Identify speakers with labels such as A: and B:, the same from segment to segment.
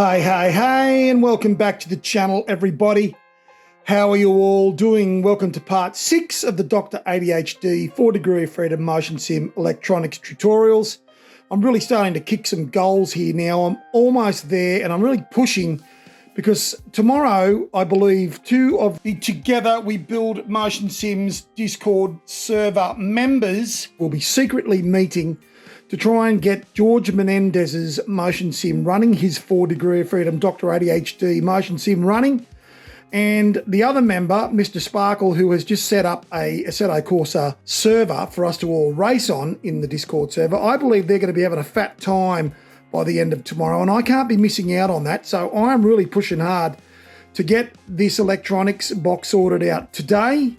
A: Hey, and welcome back to the channel, everybody. How are you all doing? Welcome to part 6 of the Dr ADHD 4 Degree of Freedom Motion Sim Electronics tutorials. I'm really starting to kick some goals here now. I'm almost there, and I'm really pushing because tomorrow, I believe, 2 of the Together We Build Motion Sims Discord server members will be secretly meeting to try and get George Menendez's motion sim running, his 4 Degree of Freedom Dr ADHD motion sim running. And the other member, Mr. Sparkle, who has just set up a Assetto Corsa server for us to all race on in the Discord server, I believe they're going to be having a fat time by the end of tomorrow, and I can't be missing out on that. So I'm really pushing hard to get this electronics box sorted out today,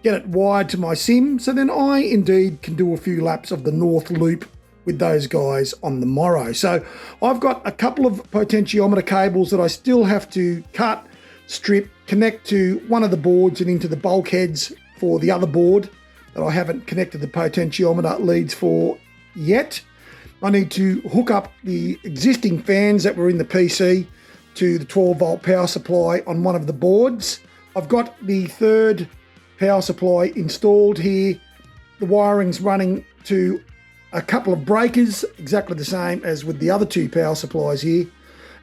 A: get it wired to my sim, so then I indeed can do a few laps of the North Loop with those guys on the morrow. So I've got a couple of potentiometer cables that I still have to cut, strip, connect to one of the boards and into the bulkheads for the other board that I haven't connected the potentiometer leads for yet. I need to hook up the existing fans that were in the PC to the 12-volt power supply on one of the boards. I've got the third power supply installed here. The wiring's running to a couple of breakers, exactly the same as with the other 2 power supplies here,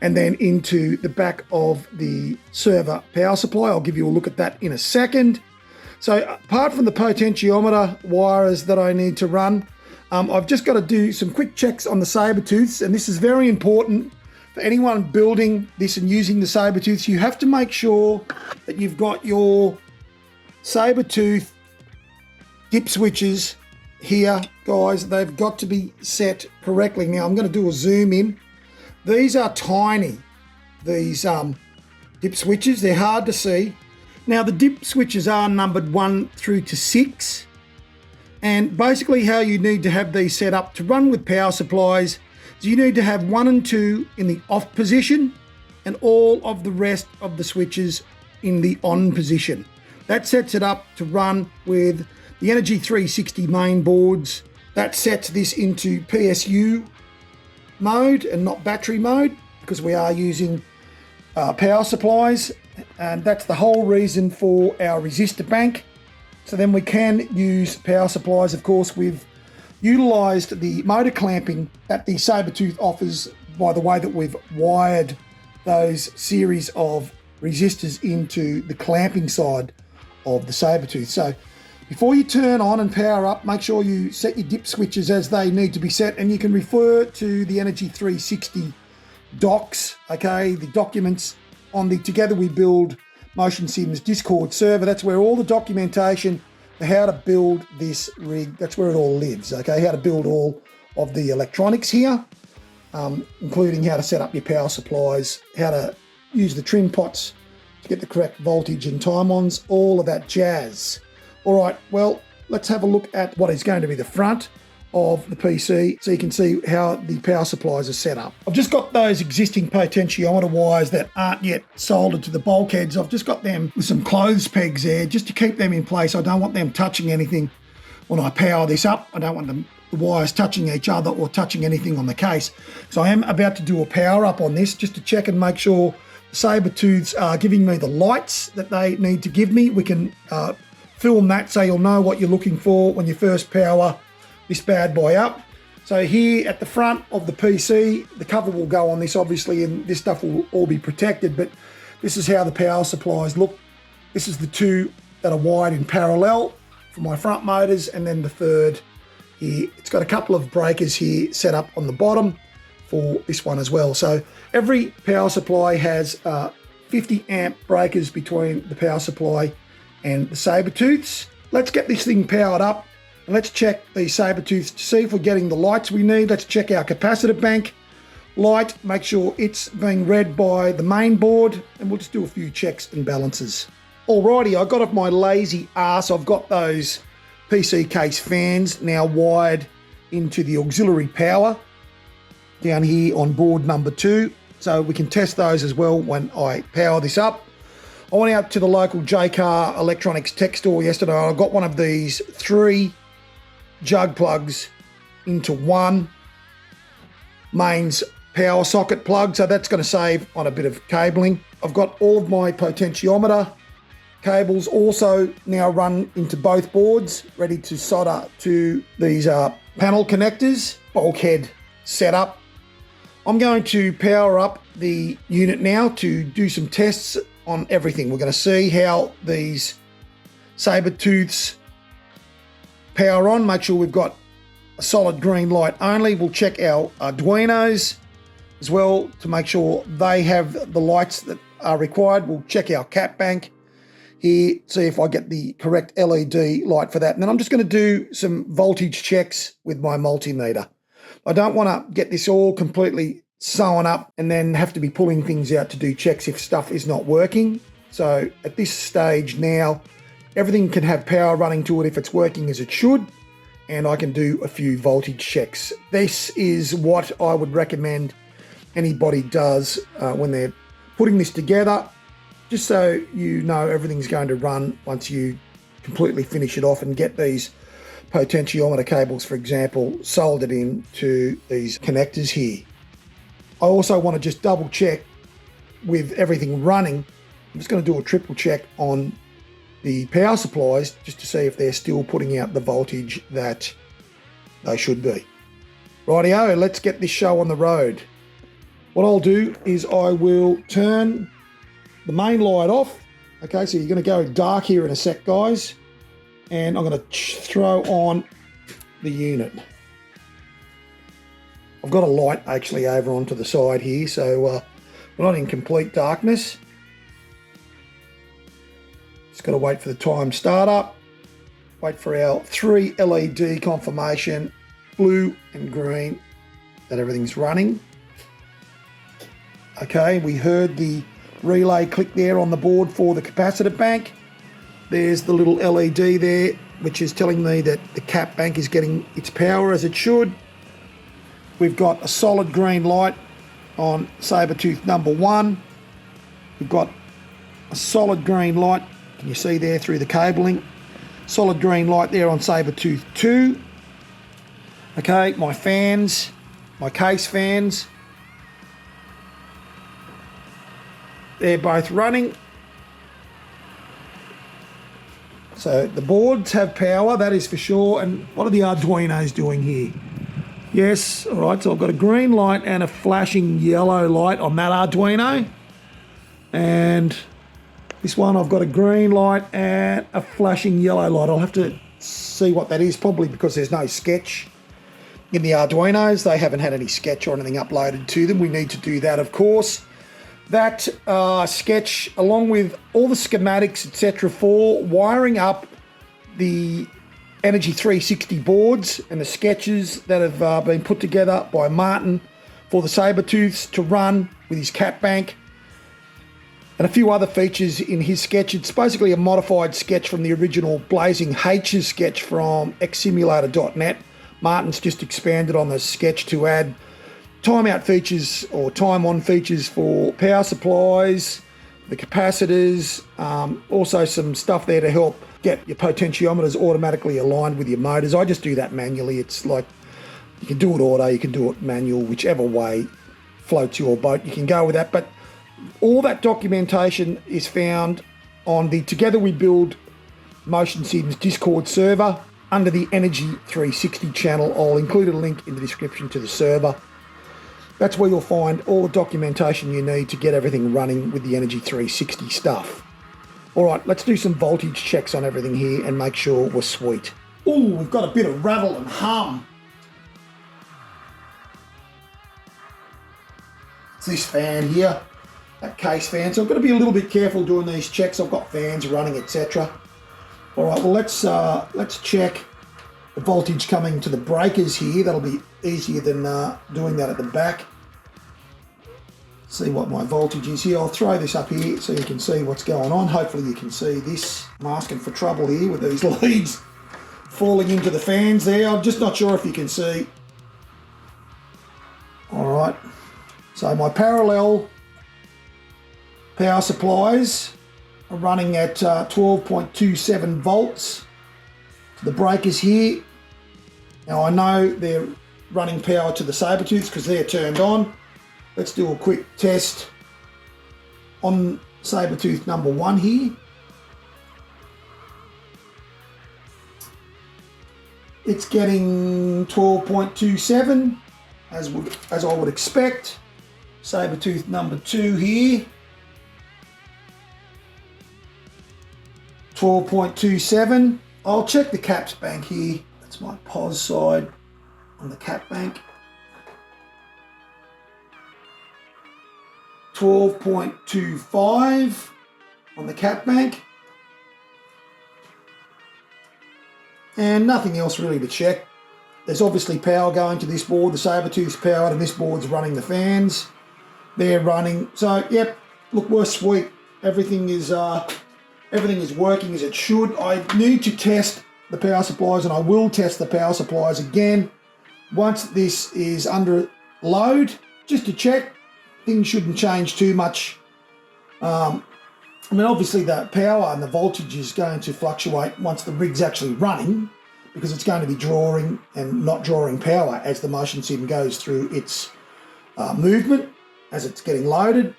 A: and then into the back of the server power supply. I'll give you a look at that in a second. So apart from the potentiometer wires that I need to run, I've just got to do some quick checks on the Sabertooths, and this is very important for anyone building this and using the Sabertooths. You have to make sure that you've got your Sabertooth dip switches here, guys. They've got to be set correctly. Now I'm going to do a zoom in. These are tiny, these dip switches. They're hard to see. Now the dip switches are numbered 1 through to 6. And basically how you need to have these set up to run with power supplies is you need to have 1 and 2 in the off position and all of the rest of the switches in the on position. That sets it up to run with the Energy 360 main boards. That sets this into PSU mode and not battery mode because we are using power supplies, and that's the whole reason for our resistor bank. So then we can use power supplies. Of course, we've utilised the motor clamping that the Sabertooth offers by the way that we've wired those series of resistors into the clamping side of the Sabertooth. So before you turn on and power up, make sure you set your dip switches as they need to be set, and you can refer to the Energy 360 docs, okay, the documents on the Together We Build Motion Sims Discord server. That's where all the documentation for how to build this rig, that's where it all lives, okay, how to build all of the electronics here, including how to set up your power supplies, how to use the trim pots to get the correct voltage and time-ons, all of that jazz. All right, well, let's have a look at what is going to be the front of the PC so you can see how the power supplies are set up. I've just got those existing potentiometer wires that aren't yet soldered to the bulkheads. I've just got them with some clothes pegs there just to keep them in place. I don't want them touching anything when I power this up. I don't want the wires touching each other or touching anything on the case. So I am about to do a power up on this just to check and make sure the Sabertooths are giving me the lights that they need to give me. We can film that so you'll know what you're looking for when you first power this bad boy up. So here at the front of the PC, the cover will go on this obviously, and this stuff will all be protected, but this is how the power supplies look. This is the 2 that are wired in parallel for my front motors, and then the third here. It's got a couple of breakers here set up on the bottom for this one as well. So every power supply has 50 amp breakers between the power supply and the Sabertooths. Let's get this thing powered up and let's check the Sabertooths to see if we're getting the lights we need. Let's check our capacitor bank light, make sure it's being read by the main board, and we'll just do a few checks and balances. Alrighty, I got off my lazy ass. I've got those PC case fans now wired into the auxiliary power down here on board number 2, so we can test those as well when I power this up. I went out to the local JCar Electronics tech store yesterday. I got one of these 3 jug plugs into one mains power socket plug, so that's going to save on a bit of cabling. I've got all of my potentiometer cables also now run into both boards, ready to solder to these panel connectors, bulkhead setup. I'm going to power up the unit now to do some tests on everything. We're going to see how these Sabertooths power on, make sure we've got a solid green light only. We'll check our Arduinos as well to make sure they have the lights that are required. We'll check our cap bank here, see if I get the correct LED light for that. And then I'm just going to do some voltage checks with my multimeter. I don't want to get this all completely sewn up and then have to be pulling things out to do checks if stuff is not working. So at this stage now, everything can have power running to it if it's working as it should, and I can do a few voltage checks. This is what I would recommend anybody does when they're putting this together, just so you know everything's going to run once you completely finish it off and get these potentiometer cables, for example, soldered in to these connectors here. I also want to just double check with everything running. I'm just going to do a triple check on the power supplies just to see if they're still putting out the voltage that they should be. Rightio, let's get this show on the road. What I'll do is I will turn the main light off. Okay, so you're going to go dark here in a sec, guys. And I'm going to throw on the unit. I've got a light actually over onto the side here, so we're not in complete darkness. Just got to wait for the time startup. Wait for our 3 LED confirmation, blue and green, that everything's running. Okay, we heard the relay click there on the board for the capacitor bank. There's the little LED there, which is telling me that the cap bank is getting its power as it should. We've got a solid green light on Sabertooth number 1. We've got a solid green light, can you see there through the cabling? Solid green light there on Sabertooth 2. Okay, my fans, my case fans, they're both running. So the boards have power, that is for sure. And what are the Arduinos doing here? Yes, all right, so I've got a green light and a flashing yellow light on that Arduino. And this one I've got a green light and a flashing yellow light. I'll have to see what that is, probably because there's no sketch in the Arduinos. They haven't had any sketch or anything uploaded to them. We need to do that, of course. That sketch, along with all the schematics, etc., for wiring up the Energy 360 boards and the sketches that have been put together by Martin for the Sabertooths to run with his cap bank, and a few other features in his sketch. It's basically a modified sketch from the original Blazing H's sketch from xsimulator.net. Martin's just expanded on the sketch to add timeout features or time-on features for power supplies, the capacitors, also some stuff there to help get your potentiometers automatically aligned with your motors. I just do that manually. It's like, you can do it auto, you can do it manual, whichever way floats your boat, you can go with that. But all that documentation is found on the Together We Build Motion Sims Discord server under the Energy 360 channel. I'll include a link in the description to the server. That's where you'll find all the documentation you need to get everything running with the Energy 360 stuff. All right, let's do some voltage checks on everything here and make sure we're sweet. Ooh, we've got a bit of rattle and hum. It's this fan here, that case fan. So I've got to be a little bit careful doing these checks. I've got fans running, etc. All right, well, let's check the voltage coming to the breakers here. That'll be easier than doing that at the back. See what my voltage is here. I'll throw this up here so you can see what's going on. Hopefully you can see this. I'm asking for trouble here with these leads falling into the fans there. I'm just not sure if you can see. All right, so my parallel power supplies are running at 12.27 volts. The breakers here. Now I know they're running power to the Sabertooths because they're turned on. let's do a quick test on Sabertooth number 1 here. It's getting 12.27 as I would expect. Sabertooth number 2 here, 12.27. I'll check the caps bank here. That's my POS side on the cap bank. 12.25 on the cap bank. And nothing else really to check. There's obviously power going to this board. The Sabertooth's powered and this board's running the fans. They're running. So, yep, look, we're sweet. Everything is working as it should. I need to test the power supplies, and I will test the power supplies again once this is under load, just to check. Things shouldn't change too much. I mean, obviously the power and the voltage is going to fluctuate once the rig's actually running, because it's going to be drawing and not drawing power as the motion sim goes through its movement, as it's getting loaded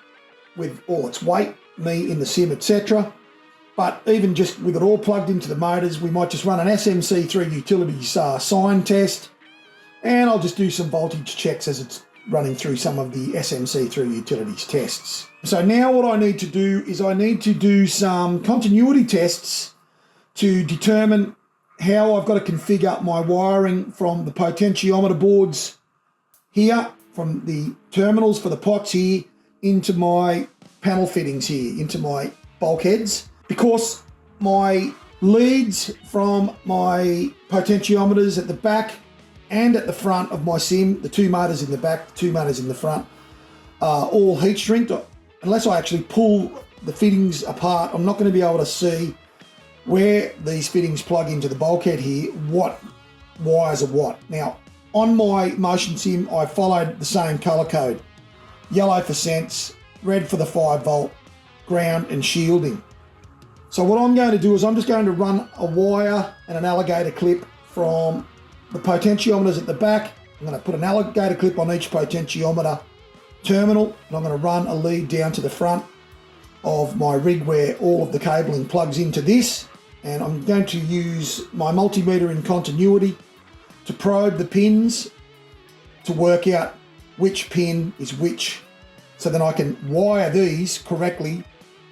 A: with all its weight, me in the sim, etc. But even just with it all plugged into the motors, we might just run an SMC through utilities sign test, and I'll just do some voltage checks as it's running through some of the SMC through utilities tests. So now what I need to do is I need to do some continuity tests to determine how I've got to configure my wiring from the potentiometer boards here, from the terminals for the pots here, into my panel fittings here, into my bulkheads, because my leads from my potentiometers at the back and at the front of my sim, the 2 motors in the back, the 2 motors in the front, are all heat shrinked. Unless I actually pull the fittings apart, I'm not going to be able to see where these fittings plug into the bulkhead here, what wires are what. Now, on my motion sim, I followed the same color code. Yellow for sense, red for the 5 volt, ground and shielding. So what I'm going to do is I'm just going to run a wire and an alligator clip from the potentiometers at the back. I'm going to put an alligator clip on each potentiometer terminal, and I'm going to run a lead down to the front of my rig where all of the cabling plugs into this, and I'm going to use my multimeter in continuity to probe the pins to work out which pin is which, so then I can wire these correctly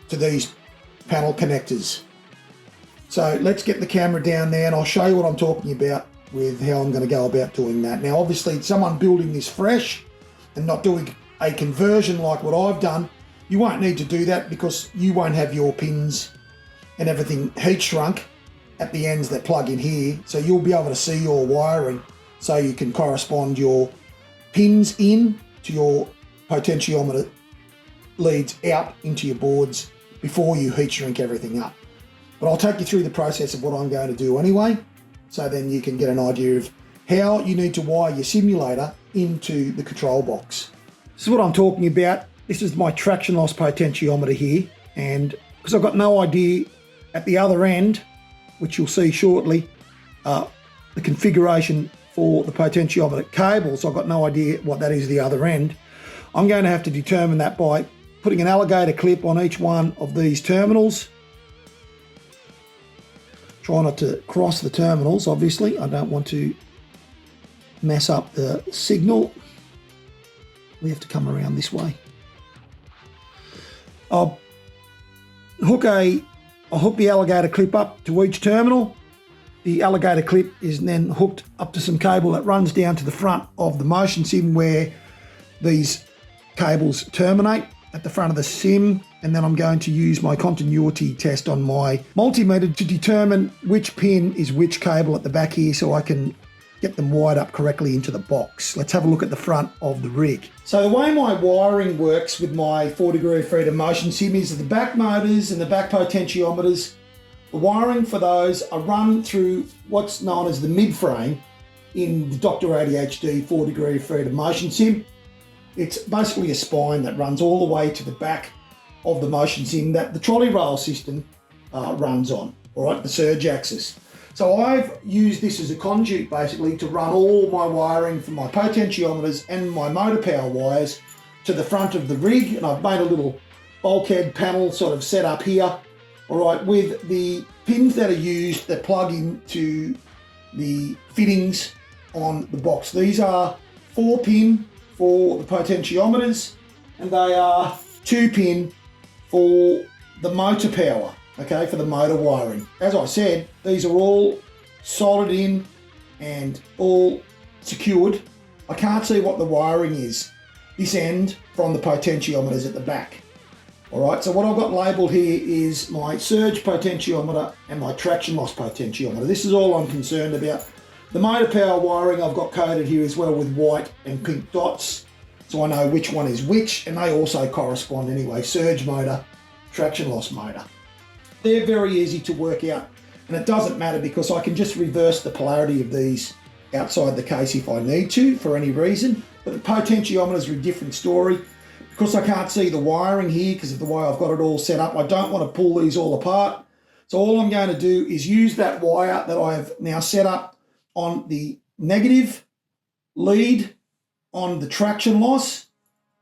A: to these panel connectors. So let's get the camera down there and I'll show you what I'm talking about with how I'm going to go about doing that. Now obviously someone building this fresh and not doing a conversion like what I've done, you won't need to do that because you won't have your pins and everything heat shrunk at the ends that plug in here, so you'll be able to see your wiring so you can correspond your pins in to your potentiometer leads out into your boards before you heat shrink everything up. But I'll take you through the process of what I'm going to do anyway, so then you can get an idea of how you need to wire your simulator into the control box. This is what I'm talking about. This is my traction loss potentiometer here, and because I've got no idea at the other end, which you'll see shortly, the configuration for the potentiometer cables, I've got no idea what that is the other end. I'm going to have to determine that by putting an alligator clip on each one of these terminals. Try not to cross the terminals, obviously. I don't want to mess up the signal. We have to come around this way. I'll hook the alligator clip up to each terminal. The alligator clip is then hooked up to some cable that runs down to the front of the motion sim where these cables terminate at the front of the sim, and then I'm going to use my continuity test on my multimeter to determine which pin is which cable at the back here so I can get them wired up correctly into the box. Let's have a look at the front of the rig. So the way my wiring works with my 4-degree of freedom motion sim is the back motors and the back potentiometers. The wiring for those are run through what's known as the mid-frame in the Dr ADHD 4-degree of freedom motion sim. It's basically a spine that runs all the way to the back of the motion sim that the trolley rail system runs on, all right, the surge axis. So I've used this as a conduit basically to run all my wiring from my potentiometers and my motor power wires to the front of the rig, and I've made a little bulkhead panel sort of set up here, all right, with the pins that are used that plug into the fittings on the box. These are 4-pin for the potentiometers, and they are 2-pin for the motor power, okay, for the motor wiring. As I said, these are all soldered in and all secured. I can't see what the wiring is this end from the potentiometers at the back. All right, so what I've got labelled here is my surge potentiometer and my traction loss potentiometer. This is all I'm concerned about. The motor power wiring I've got coded here as well with white and pink dots, so I know which one is which, and they also correspond anyway. Surge motor, traction loss motor. They're very easy to work out, and it doesn't matter because I can just reverse the polarity of these outside the case if I need to for any reason. But the potentiometers are a different story. Because I can't see the wiring here because of the way I've got it all set up, I don't want to pull these all apart. So all I'm going to do is use that wire that I've now set up on the negative lead on the traction loss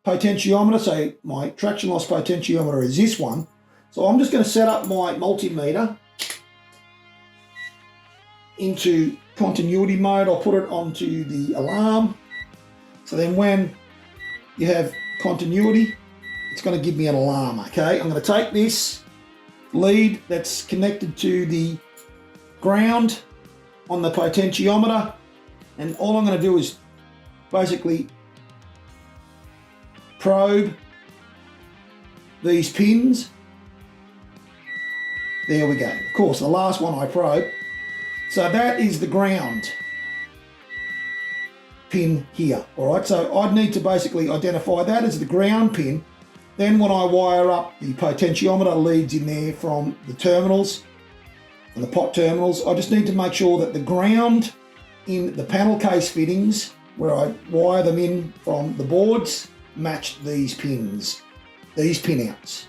A: potentiometer. So my traction loss potentiometer is this one. So I'm just going to set up my multimeter into continuity mode. I'll put it onto the alarm. So then when you have continuity, it's going to give me an alarm, okay? I'm going to take this lead that's connected to the ground on the potentiometer, and all I'm going to do is basically probe these pins. There we go. Of course, the last one I probe. So that is the ground pin here, all right? So I'd need to basically identify that as the ground pin. Then when I wire up the potentiometer leads in there from the terminals, and the pot terminals, I just need to make sure that the ground in the panel case fittings, where I wire them in from the boards, match these pins, these pin outs.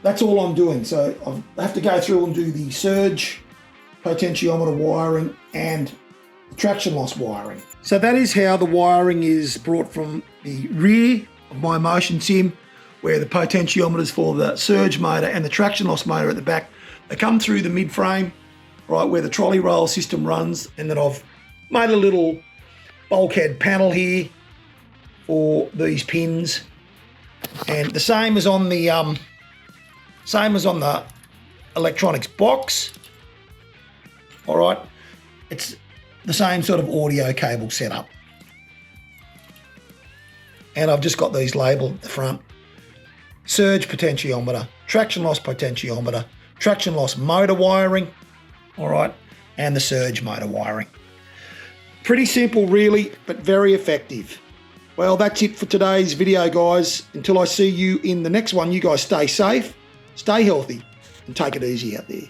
A: That's all I'm doing. So I have to go through and do the surge potentiometer wiring and the traction loss wiring. So that is how the wiring is brought from the rear of my motion sim, where the potentiometers for the surge motor and the traction loss motor at the back, they come through the mid frame, right, where the trolley rail system runs, and then I've made a little bulkhead panel here for these pins, and the same as on the electronics box. All right, it's the same sort of audio cable setup, and I've just got these labelled at the front: surge potentiometer, traction loss potentiometer, traction loss motor wiring, all right, and the surge motor wiring. Pretty simple really, but very effective. Well, that's it for today's video, guys. Until I see you in the next one, you guys stay safe, stay healthy, and take it easy out there.